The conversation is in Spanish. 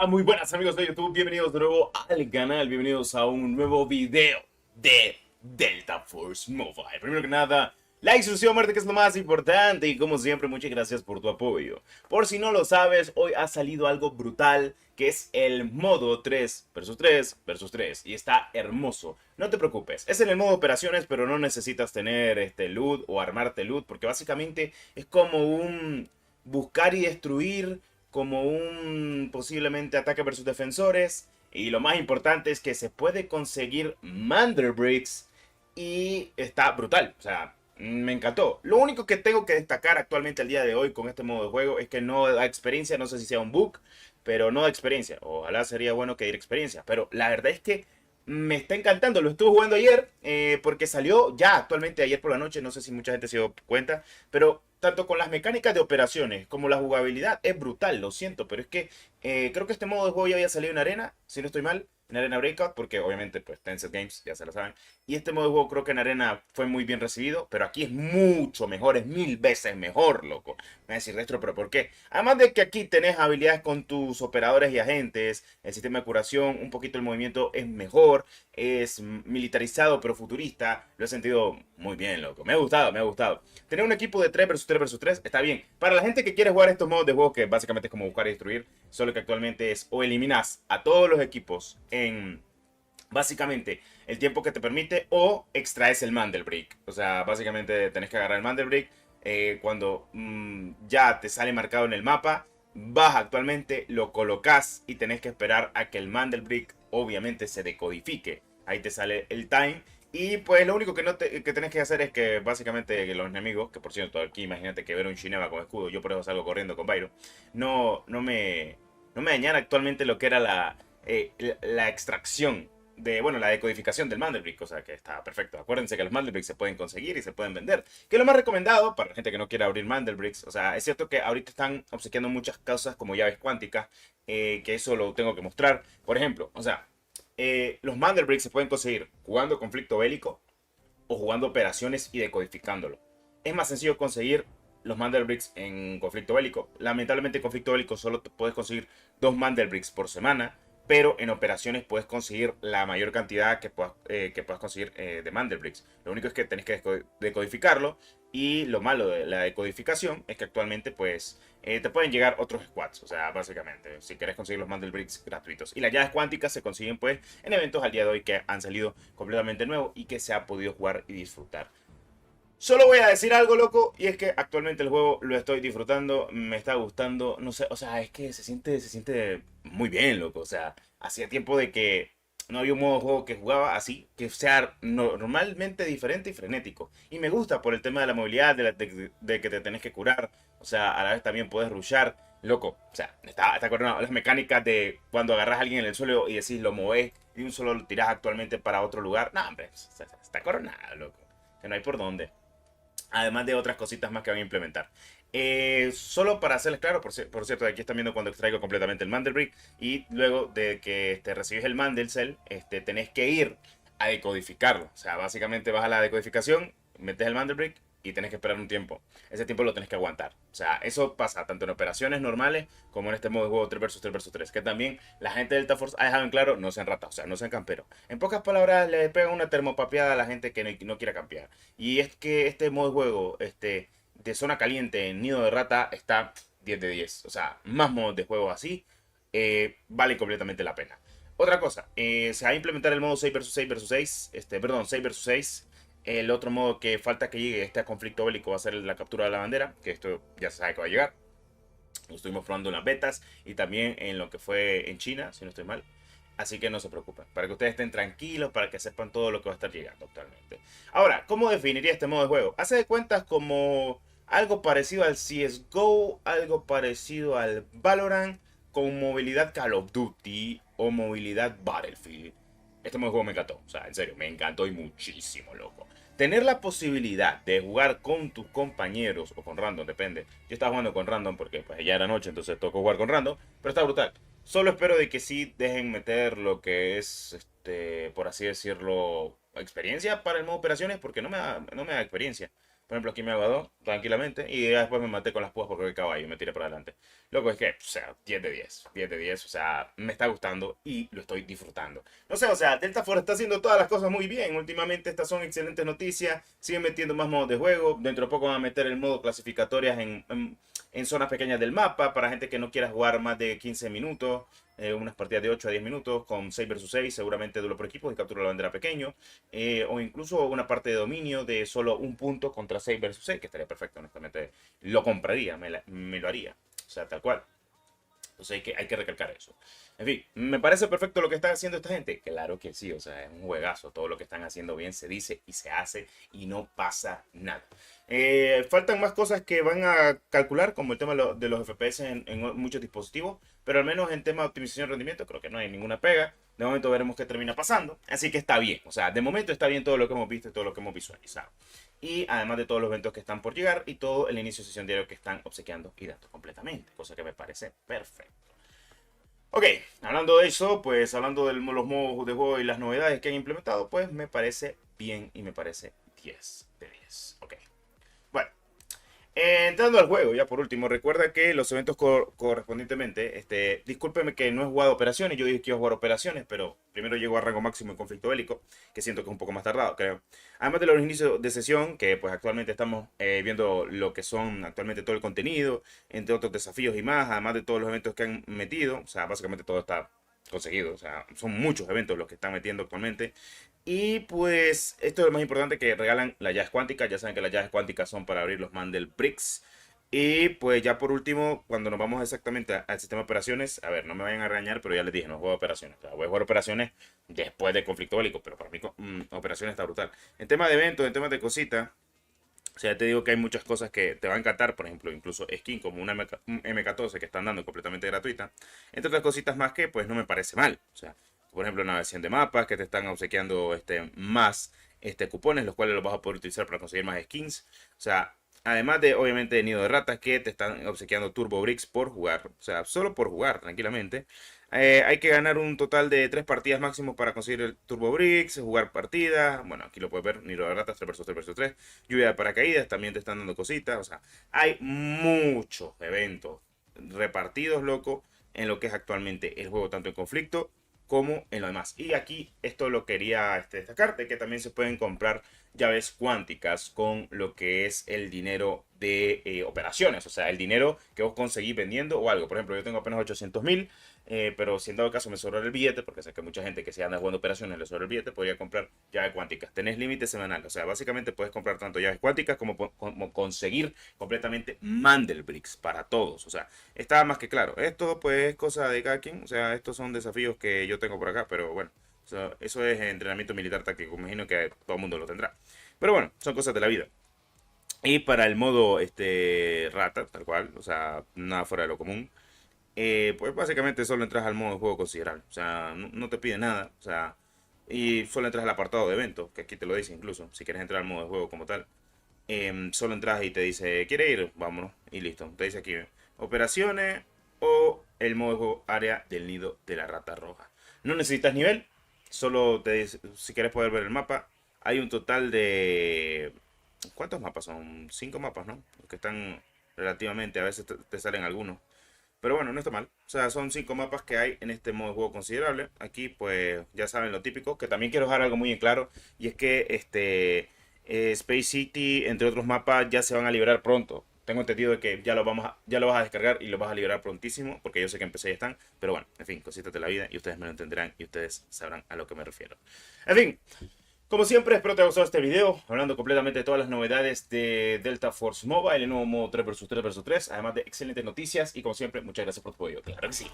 Muy buenas amigos de YouTube, bienvenidos de nuevo al canal, bienvenidos a un nuevo video de Delta Force Mobile. Primero que nada, like, suscripción, muerte, que es lo más importante, y como siempre, muchas gracias por tu apoyo. Por si no lo sabes, hoy ha salido algo brutal, que es el modo 3 versus 3 versus 3, y está hermoso. No te preocupes, es en el modo operaciones, pero no necesitas tener loot o armarte loot, porque básicamente es como un buscar y destruir, como un posiblemente ataque versus defensores. Y lo más importante es que se puede conseguir Mandar Bricks y está brutal. O sea, me encantó. Lo único que tengo que destacar actualmente al día de hoy con este modo de juego es que no da experiencia. No sé si sea un bug, pero no da experiencia. Ojalá sería bueno que diera experiencia. Pero la verdad es que me está encantando. Lo estuve jugando ayer porque salió ya actualmente ayer por la noche. No sé si mucha gente se dio cuenta. Pero tanto con las mecánicas de operaciones como la jugabilidad es brutal, lo siento, pero es que creo que este modo de juego ya había salido en Arena, si no estoy mal, en Arena Breakout, porque obviamente pues Tencent Games, ya se lo saben, y este modo de juego creo que en Arena fue muy bien recibido, pero aquí es mucho mejor, es 1000 veces mejor, loco. Me va a decir, Retro, pero ¿por qué? Además de que aquí tenés habilidades con tus operadores y agentes, el sistema de curación, un poquito el movimiento es mejor, es militarizado pero futurista, lo he sentido muy bien, loco, me ha gustado, me ha gustado. Tener un equipo de 3 versus 3 versus 3 está bien. Para la gente que quiere jugar estos modos de juego, que básicamente es como buscar y destruir, solo que actualmente es o eliminas a todos los equipos en básicamente el tiempo que te permite o extraes el Mandelbrick. O sea, básicamente tenés que agarrar el Mandelbrick cuando ya te sale marcado en el mapa. Vas actualmente, lo colocas y tenés que esperar a que el Mandelbrick obviamente se decodifique. Ahí te sale el time. Y pues lo único que, que tenés que hacer es que básicamente los enemigos, que por cierto aquí imagínate que ver un Shineva con escudo, yo por eso salgo corriendo con Byro, no me dañan actualmente lo que era la extracción de, bueno, la decodificación del Mandelbrick, o sea que está perfecto. Acuérdense que los Mandelbricks se pueden conseguir y se pueden vender, que es lo más recomendado para la gente que no quiere abrir Mandelbricks. O sea, es cierto que ahorita están obsequiando muchas cosas como llaves cuánticas, que eso lo tengo que mostrar. Por ejemplo, o sea, los Mandelbricks se pueden conseguir jugando conflicto bélico o jugando operaciones y decodificándolo. Es más sencillo conseguir los Mandelbricks en conflicto bélico. Lamentablemente en conflicto bélico solo te puedes conseguir 2 Mandelbricks por semana, pero en operaciones puedes conseguir la mayor cantidad que puedas conseguir de Mandelbricks. Lo único es que tenés que decodificarlo, y lo malo de la decodificación es que actualmente pues te pueden llegar otros squads, o sea, básicamente, si querés conseguir los Mandelbricks gratuitos. Y las llaves cuánticas se consiguen pues en eventos al día de hoy que han salido completamente nuevos y que se ha podido jugar y disfrutar. Solo voy a decir algo, loco, y es que actualmente el juego lo estoy disfrutando, me está gustando, no sé, o sea, es que se siente muy bien, loco, o sea, hacía tiempo de que no había un modo de juego que jugaba así, que sea normalmente diferente y frenético. Y me gusta por el tema de la movilidad, de que te tenés que curar, o sea, a la vez también puedes rushar, loco, o sea, está coordinado. Las mecánicas de cuando agarras a alguien en el suelo y decís lo movés y un solo lo tirás actualmente para otro lugar, no, hombre, está coronado, loco, que no hay por dónde, además de otras cositas más que van a implementar. Solo para hacerles claro, por cierto, aquí están viendo cuando extraigo completamente el Mandelbrick, y luego de que recibes el Mandelcell, tenés que ir a decodificarlo. O sea, básicamente vas a la decodificación, metes el Mandelbrick y tenés que esperar un tiempo. Ese tiempo lo tenés que aguantar. O sea, eso pasa tanto en operaciones normales como en este modo de juego 3 versus 3 versus 3. Que también la gente de Delta Force ha dejado en claro, no sean ratas, o sea, no sean camperos. En pocas palabras, le pegan una termopapeada a la gente que no quiera campear. Y es que este modo de juego, de zona caliente en nido de rata, está 10 de 10. O sea, más modos de juego así, vale completamente la pena. Otra cosa, se va a implementar el modo 6 versus 6 versus 6, perdón, 6 versus 6. El otro modo que falta que llegue este conflicto bélico va a ser la captura de la bandera, que esto ya se sabe que va a llegar. Lo estuvimos probando en las betas y también en lo que fue en China, si no estoy mal. Así que no se preocupen, para que ustedes estén tranquilos, para que sepan todo lo que va a estar llegando actualmente. Ahora, ¿cómo definiría este modo de juego? Hace de cuentas como algo parecido al CSGO, algo parecido al Valorant, con movilidad Call of Duty o movilidad Battlefield. Este modo de juego me encantó, o sea, en serio, me encantó y muchísimo, loco. Tener la posibilidad de jugar con tus compañeros o con random, depende. Yo estaba jugando con random porque pues ya era noche, entonces tocó jugar con random, pero está brutal. Solo espero de que sí dejen meter lo que es, por así decirlo, experiencia para el modo operaciones, porque no me da experiencia. Por ejemplo, aquí me hago dos tranquilamente y ya después me maté con las púas porque el caballo y me tiré para adelante. loco, es que, o sea, 10 de 10, 10 de 10, o sea, me está gustando y lo estoy disfrutando. No sé, o sea, Delta Force está haciendo todas las cosas muy bien. Últimamente estas son excelentes noticias. Siguen metiendo más modos de juego. Dentro de poco van a meter el modo clasificatorias en zonas pequeñas del mapa para gente que no quiera jugar más de 15 minutos. Unas partidas de 8 a 10 minutos con 6 versus 6, seguramente duelo por equipos y captura la bandera pequeño. O incluso una parte de dominio de solo un punto contra 6 versus 6, que estaría perfecto, honestamente. Lo compraría, me lo haría. O sea, tal cual. Entonces hay que recalcar eso. En fin, ¿me parece perfecto lo que está haciendo esta gente? Claro que sí, o sea, es un juegazo. Todo lo que están haciendo bien se dice y se hace y no pasa nada. Faltan más cosas que van a calcular, como el tema de los FPS en muchos dispositivos, pero al menos en tema de optimización de rendimiento creo que no hay ninguna pega. De momento veremos qué termina pasando. Así que está bien, o sea, de momento está bien todo lo que hemos visto y todo lo que hemos visualizado. Y además de todos los eventos que están por llegar y todo el inicio de sesión diario que están obsequiando y dando completamente, cosa que me parece perfecto. Ok, hablando de eso, pues hablando de los modos de juego y las novedades que han implementado, pues me parece bien y me parece 10 de 10. Ok, bueno. Entrando al juego, ya por último, recuerda que los eventos correspondientemente, discúlpeme que no he jugado operaciones, yo dije que iba a jugar operaciones, pero primero llego a rango máximo en conflicto bélico, que siento que es un poco más tardado, creo. Además de los inicios de sesión, que pues actualmente estamos viendo lo que son actualmente todo el contenido, entre otros desafíos y más, además de todos los eventos que han metido, o sea, básicamente todo está conseguido, o sea, son muchos eventos los que están metiendo actualmente. Y pues esto es lo más importante, que regalan las llaves cuánticas. Ya saben que las llaves cuánticas son para abrir los Mandel Bricks. Y pues ya por último, cuando nos vamos exactamente al sistema de operaciones, a ver, no me vayan a regañar, pero ya les dije, no juego operaciones. O sea, voy a jugar operaciones después del conflicto bélico, pero para mí operaciones está brutal. En tema de eventos, en temas de cositas, o sea, ya te digo que hay muchas cosas que te van a encantar, por ejemplo, incluso skin como una un M14 que están dando completamente gratuita. Entre otras cositas más que pues no me parece mal. O sea, por ejemplo, una versión de mapas que te están obsequiando más cupones, los cuales los vas a poder utilizar para conseguir más skins. O sea, además de obviamente de Nido de Ratas que te están obsequiando Turbo Bricks por jugar. O sea, solo por jugar tranquilamente. Hay que ganar un total de 3 partidas máximo para conseguir el Turbo Bricks, jugar partidas. Bueno, aquí lo puedes ver, Nido de Ratas 3 versus 3 versus 3. Lluvia de paracaídas, también te están dando cositas. O sea, hay muchos eventos repartidos, loco, en lo que es actualmente el juego, tanto en conflicto como en lo demás. Y aquí esto lo quería destacar, de que también se pueden comprar llaves cuánticas con lo que es el dinero de operaciones, o sea, el dinero que vos conseguís vendiendo o algo. Por ejemplo, yo tengo apenas 800.000, pero si en dado caso me sobra el billete, porque sé que mucha gente que se anda jugando operaciones le sobra el billete, podría comprar llaves cuánticas. Tenés límite semanal, o sea, básicamente puedes comprar tanto llaves cuánticas como conseguir completamente Mandelbricks para todos. O sea, está más que claro. Esto pues es cosa de cada quien, o sea, estos son desafíos que yo tengo por acá, pero bueno, o sea, eso es entrenamiento militar táctico, imagino que todo el mundo lo tendrá. Pero bueno, son cosas de la vida. Y para el modo rata, tal cual, o sea, nada fuera de lo común, pues básicamente solo entras al modo de juego considerable. O sea, no te pide nada, o sea, y solo entras al apartado de eventos, que aquí te lo dice incluso, si quieres entrar al modo de juego como tal. Solo entras y te dice, ¿quiere ir? Vámonos, y listo. Te dice aquí, operaciones o el modo de juego área del nido de la rata roja. No necesitas nivel, solo te dice, si quieres poder ver el mapa, hay un total de... ¿Cuántos mapas son? 5 mapas, ¿no? Que están relativamente, a veces te salen algunos. Pero bueno, no está mal. O sea, son 5 mapas que hay en este modo de juego considerable. Aquí, pues, ya saben lo típico. Que también quiero dejar algo muy en claro. Y es que Space City, entre otros mapas, ya se van a liberar pronto. Tengo entendido de que ya lo vas a descargar y lo vas a liberar prontísimo. Porque yo sé que en PC ya están. Pero bueno, en fin, cositas de la vida. Y ustedes me lo entenderán. Y ustedes sabrán a lo que me refiero. En fin. Como siempre, espero te haya gustado este video, hablando completamente de todas las novedades de Delta Force Mobile, el nuevo modo 3 versus 3 versus 3, además de excelentes noticias y como siempre, muchas gracias por tu apoyo, claro que sí.